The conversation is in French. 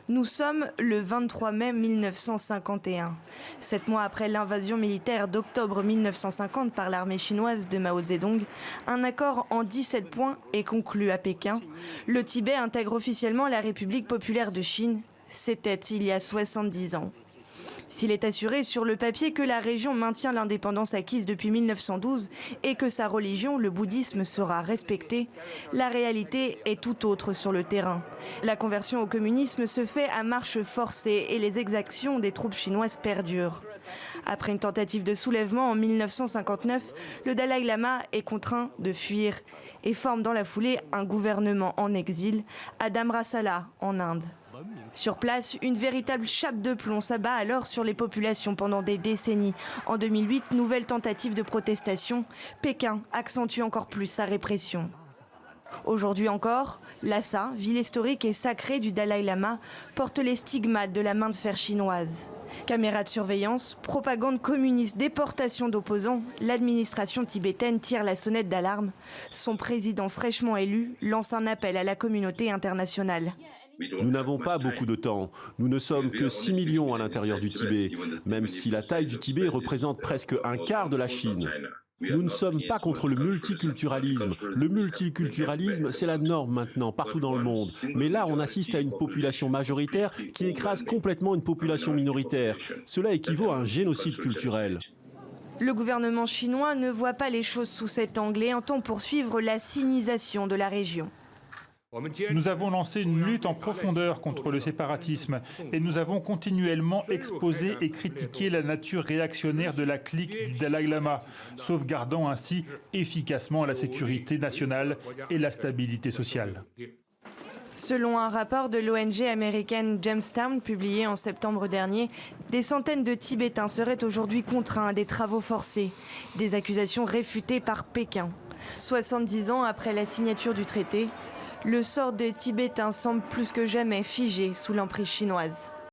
Nous sommes le 23 mai 1951. 7 mois après l'invasion militaire d'octobre 1950 par l'armée chinoise de Mao Zedong, un accord en 17 points est conclu à Pékin. Le Tibet intègre officiellement la République populaire de Chine. C'était il y a 70 ans. S'il est assuré sur le papier que la région maintient l'indépendance acquise depuis 1912 et que sa religion, le bouddhisme, sera respectée, la réalité est tout autre sur le terrain. La conversion au communisme se fait à marche forcée et les exactions des troupes chinoises perdurent. Après une tentative de soulèvement en 1959, le Dalai Lama est contraint de fuir et forme dans la foulée un gouvernement en exil à Dhammasala, en Inde. Sur place, une véritable chape de plomb s'abat alors sur les populations pendant des décennies. En 2008, nouvelle tentative de protestation. Pékin accentue encore plus sa répression. Aujourd'hui encore, Lhasa, ville historique et sacrée du Dalai Lama, porte les stigmates de la main de fer chinoise. Caméras de surveillance, propagande communiste, déportation d'opposants, l'administration tibétaine tire la sonnette d'alarme. Son président fraîchement élu lance un appel à la communauté internationale. Nous n'avons pas beaucoup de temps. Nous ne sommes que 6 millions à l'intérieur du Tibet, même si la taille du Tibet représente presque un quart de la Chine. Nous ne sommes pas contre le multiculturalisme. Le multiculturalisme, c'est la norme maintenant, partout dans le monde. Mais là, on assiste à une population majoritaire qui écrase complètement une population minoritaire. Cela équivaut à un génocide culturel. Le gouvernement chinois ne voit pas les choses sous cet angle et entend poursuivre la sinisation de la région. Nous avons lancé une lutte en profondeur contre le séparatisme et nous avons continuellement exposé et critiqué la nature réactionnaire de la clique du Dalai Lama, sauvegardant ainsi efficacement la sécurité nationale et la stabilité sociale. Selon un rapport de l'ONG américaine Jamestown publié en septembre dernier, des centaines de Tibétains seraient aujourd'hui contraints à des travaux forcés, des accusations réfutées par Pékin. 70 ans après la signature du traité, le sort des Tibétains semble plus que jamais figé sous l'emprise chinoise.